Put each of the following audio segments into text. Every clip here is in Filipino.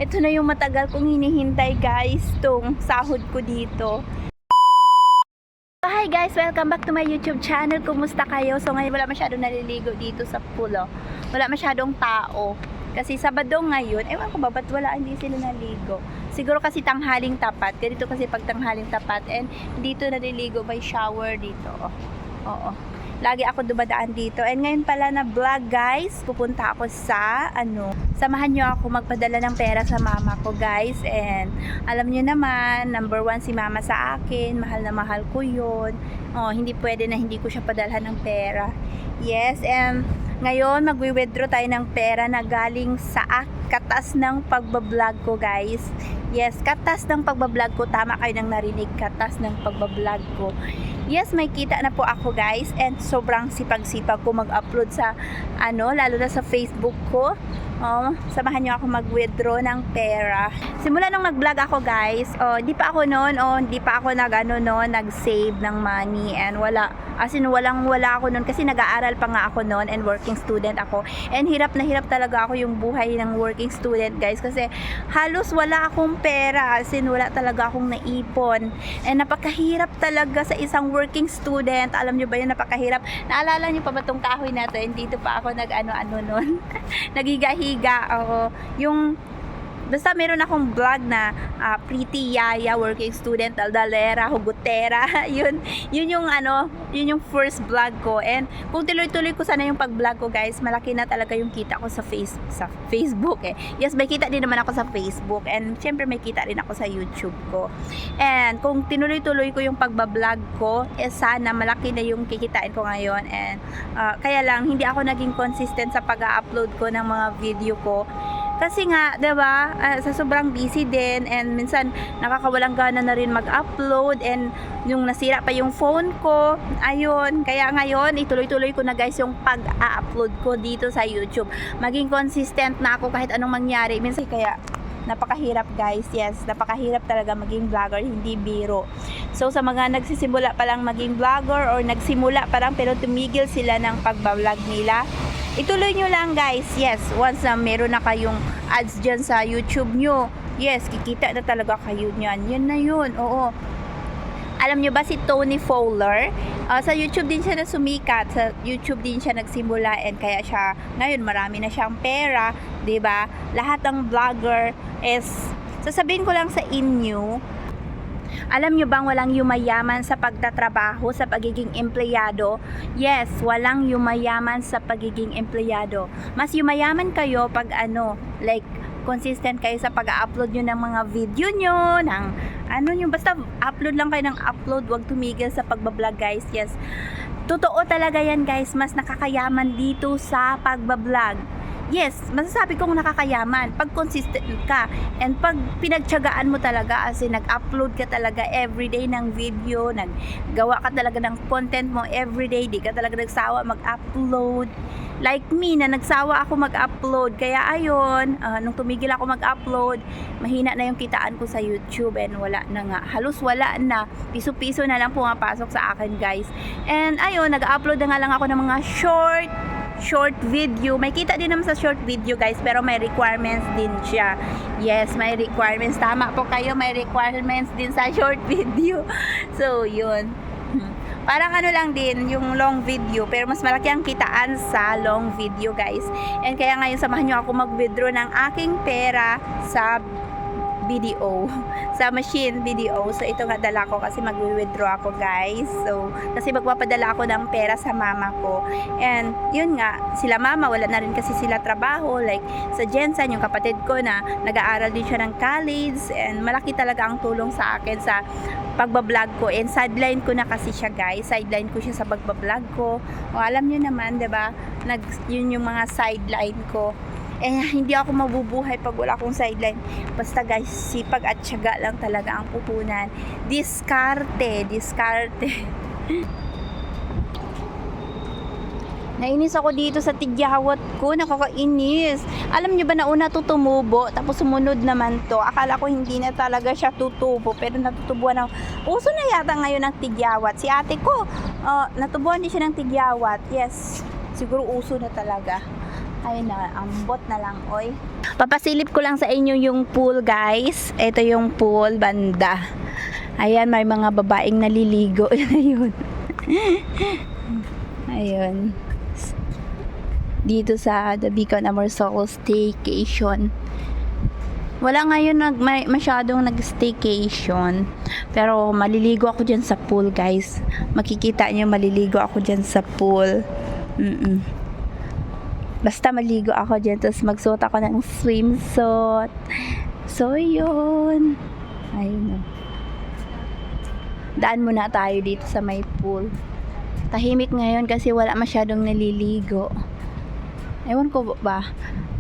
Ito na yung matagal kong hinihintay guys, tong sahod ko dito. Hi guys, welcome back to my YouTube channel. Kumusta kayo? So ngayon wala masyadong naliligo dito sa pool. Wala masyadong tao. Kasi Sabado ngayon, ewan ko ba ba't wala, hindi sila naligo. Siguro kasi tanghaling tapat. Ganito kasi pag tanghaling tapat. And dito naliligo, may shower dito. Oo. Lagi ako dumadaan dito. And ngayon pala na vlog guys, pupunta ako sa samahan nyo ako magpadala ng pera sa mama ko guys. And alam nyo naman, number 1 si mama sa akin, mahal na mahal ko yun. Hindi pwede na hindi ko siya padalhan ng pera. Yes, and ngayon magwi-withdraw tayo ng pera na galing sa katas ng pagbablog ko guys. Yes, katas ng pagbablog ko. Tama kayo nang narinig, katas ng pagbablog ko. Yes, may kita na po ako guys. And sobrang sipag-sipag ko mag-upload sa lalo na sa Facebook ko. Samahan nyo ako mag-withdraw ng pera. Simula nung nag-vlog ako guys, hindi pa ako nag-save ng money. And wala ako noon kasi nag-aaral pa nga ako noon and working student ako. And hirap na hirap talaga ako yung buhay ng working student guys, kasi halos wala akong pera, wala talaga akong naipon. And napakahirap talaga sa isang working student. Alam nyo ba yun, napakahirap. Naalala nyo pa ba itong kahoy na to? And dito pa ako noon nagigahiga. Yung basta meron akong vlog na Pretty Yaya, working student, daldalera, hugutera. yun yung first vlog ko. And kung tuloy-tuloy ko sana yung pag-vlog ko guys, malaki na talaga yung kita ko sa Facebook eh. Yes, may kita din naman ako sa Facebook. And syempre may kita rin ako sa YouTube ko. And kung tinuloy-tuloy ko yung pagbablog ko, sana malaki na yung kikitain ko ngayon. And kaya lang, hindi ako naging consistent sa pag-upload ko ng mga video ko. Kasi nga, 'di ba? Sa sobrang busy din, and minsan nakakawalang gana na rin mag-upload, and yung nasira pa yung phone ko. Ayun, kaya ngayon ituloy-tuloy ko na guys yung pag-upload ko dito sa YouTube. Maging consistent na ako kahit anong mangyari. Minsan kaya napakahirap guys. Yes, napakahirap talaga maging vlogger, hindi biro. So sa mga nagsisimula pa lang maging vlogger or nagsimula pa lang pero tumigil sila ng pagba-vlog nila, ituloy nyo lang guys. Yes, once na meron na kayong ads dyan sa YouTube nyo, yes, kikita na talaga kayo nyan. Yan na yun, oo. Alam nyo ba si Tony Fowler? Sa YouTube din siya na sumikat. Sa YouTube din siya nagsimula, and kaya siya, ngayon marami na siyang pera, 'di ba? Lahat ng vlogger is, sasabihin ko lang sa inyo, alam nyo bang walang yumayaman sa pagtatrabaho, sa pagiging empleyado? Yes, walang yumayaman sa pagiging empleyado. Mas yumayaman kayo pag like consistent kayo sa pag-upload nyo ng mga video nyo, ng basta upload lang kayo ng upload, wag tumigil sa pagbablog guys. Yes, totoo talaga yan guys, mas nakakayaman dito sa pagbablog. Yes, masasabi kong nakakayaman pag consistent ka, and pag pinagtiyagaan mo talaga, as in nag-upload ka talaga everyday ng video, naggawa ka talaga ng content mo everyday, di ka talaga nagsawa mag-upload. Like me, na nagsawa ako mag-upload, kaya ayun, nung tumigil ako mag-upload, mahina na yung kitaan ko sa YouTube, and wala na nga, halos wala na, piso-piso na lang pumapasok sa akin guys. And ayun, nag-upload na nga lang ako ng mga short video. May kita din naman sa short video guys, pero may requirements din siya. Yes, may requirements. Tama po kayo, may requirements din sa short video. So yun, parang lang din yung long video, pero mas malaki ang kitaan sa long video guys. And kaya ngayon samahan nyo ako mag-withdraw ng aking pera sa BDO, sa machine BDO. So ito nga dala ko kasi mag-withdraw ako guys. So kasi magpapadala ako ng pera sa mama ko. And yun nga, sila mama wala na rin kasi sila trabaho, like sa Jensen, yung kapatid ko na nag-aaral din siya ng college, and malaki talaga ang tulong sa akin sa pagbablog ko. And sideline ko na kasi siya guys, sideline ko siya sa pagbablog ko. Alam niyo naman, 'di ba? Yun yung mga sideline ko. Hindi ako mabubuhay pag wala akong sideline. Basta guys, sipag at tiyaga lang talaga ang pupunan. Diskarte. Nainis ako dito sa tigyawat ko, nakakainis. Alam nyo ba na una to tumubo, tapos sumunod naman to. Akala ko hindi na talaga siya tutubo, pero natutubuan ng, uso na yata ngayon ng tigyawat. Si ate ko, natubuan din siya ng tigyawat. Yes, siguro uso na talaga. Ayun na, ambot na lang, oy. Papasilip ko lang sa inyo yung pool, guys. Ito yung pool, banda. Ayan, may mga babaeng naliligo. Ayun. Ayun. Dito sa The Beacon Amorsol Staycation. Wala ngayon masyadong nag-staycation. Pero maliligo ako dyan sa pool, guys. Makikita nyo, maliligo ako dyan sa pool. Basta maligo ako dyan, tapos magsuot ako ng swimsuit. So, yun. Ayun. Daan muna tayo dito sa may pool. Tahimik ngayon kasi wala masyadong naliligo. Ewan ko ba,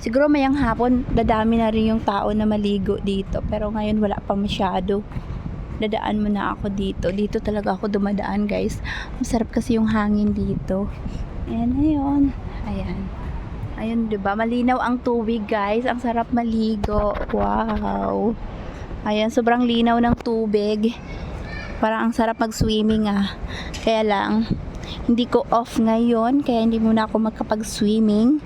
siguro mayang hapon dadami na rin yung tao na maligo dito, pero ngayon wala pa masyado. Dadaan muna ako dito. Dito talaga ako dumadaan, guys. Masarap kasi yung hangin dito. Ayan, ayun. Ayan. Ayun, 'di ba? Malinaw ang tubig, guys. Ang sarap maligo. Wow. Ayan, sobrang linaw ng tubig. Parang ang sarap mag-swimming ah. Kaya lang, hindi ko off ngayon, kaya hindi muna ako makapag-swimming.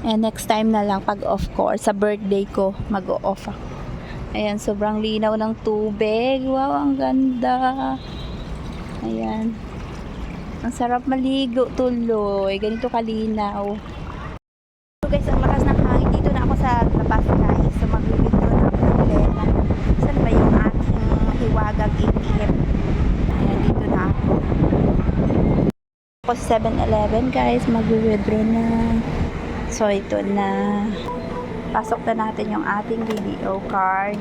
And next time na lang pag off ko or sa birthday ko, mag-o-off ako. Ayan, sobrang linaw ng tubig. Wow, ang ganda. Ayan. Ang sarap maligo tuloy. Ganito kalinaw. So guys, ang lakas ng hangin. Dito na ako sa labas, guys. So magbibigyo na ako ng pera. Saan ba yung aking hiwagang ATM? Ayan, dito na ako. Ako sa 7-Eleven, guys. Mag-withdraw na. So ito na. Pasok na natin yung ating BDO card.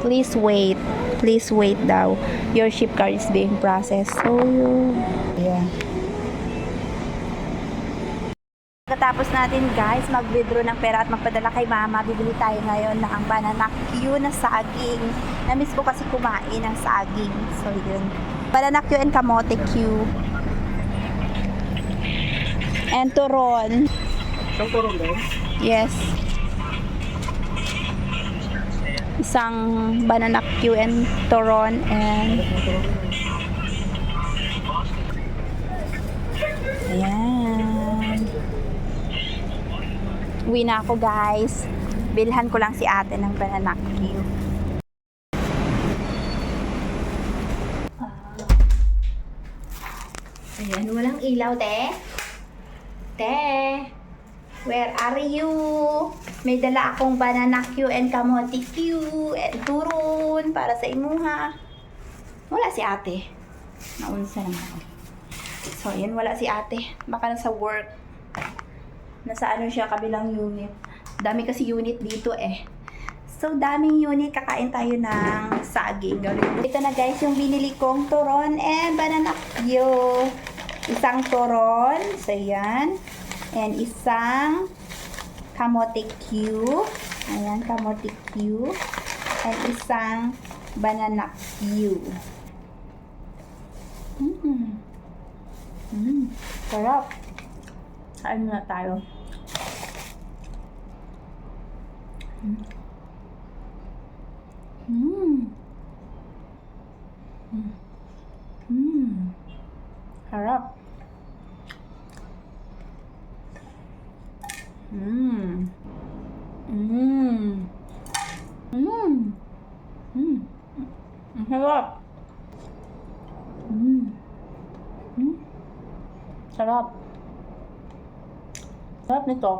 Please wait. Please wait daw. Your ship card is being processed. So, yeah. Pagkatapos natin, guys, mag-withdraw ng pera at magpadala kay mama, bibili tayo ngayon ng banana Q na saging. Namiss ko kasi kumain ng saging. So, yun. Banana Q and kamote Q. And turon. Isang turon din? Yes. Isang banana Q and turon and ayan. Uwi na ako, guys. Bilhan ko lang si ate ng banana Q. Ayan, walang ilaw, te. Te, where are you? May dala akong banana Q and kamote Q and turon para sa imuha. Wala si ate. Naunsa naman ako. So, yun, wala si ate. Baka nasa work. Nasa ano siya, kabilang unit. Dami kasi unit dito eh. So, daming unit. Kakain tayo ng saging. Ito na, guys, yung binili kong turon and banana Q. Isang turon. So, yan. And isang kamote Q. Ayan, kamote Q. And isang banana Q. Sarap. Kain muna tayo. Sarap. Ang sarap. Sarap. Sarap nito.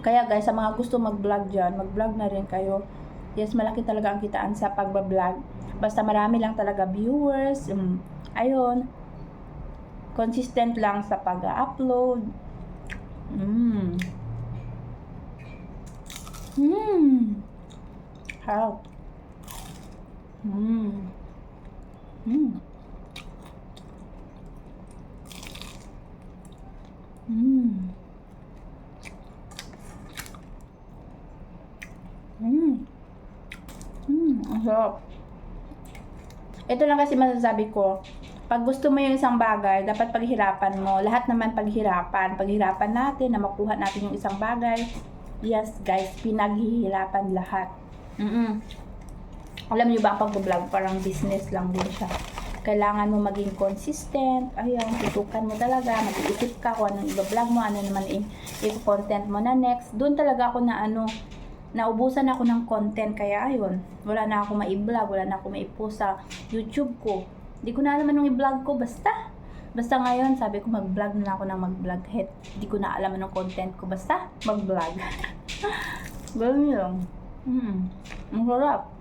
Kaya guys, sa mga gusto mag-vlog dyan, mag-vlog na rin kayo. Yes, malaki talaga ang kitaan sa pagbablog. Basta marami lang talaga viewers. Ayun. Consistent lang sa pag-upload. Harap. Ang sarap. Ito lang kasi masasabi ko. Pag gusto mo yung isang bagay, dapat paghirapan mo. Lahat naman paghirapan. Paghirapan natin na makuha natin yung isang bagay. Yes, guys, pinaghihirapan lahat. Alam niyo ba, pag-vlog parang business lang din siya. kailangan mo maging consistent. Ayun, tutukan mo talaga, mag-iisip ka kung anong i-vlog mo, ano naman i-content mo na next. Doon talaga ako na naubusan ako ng content, kaya ayun, wala na ako ma-vlog, wala na ako ma-post sa YouTube ko. Hindi ko na alam anong i-vlog ko, basta ngayon, sabi ko mag-vlog na ako ng mag-vlog. Hindi ko na alam anong content ko, basta mag-vlog. Ganun lang. Ang sarap.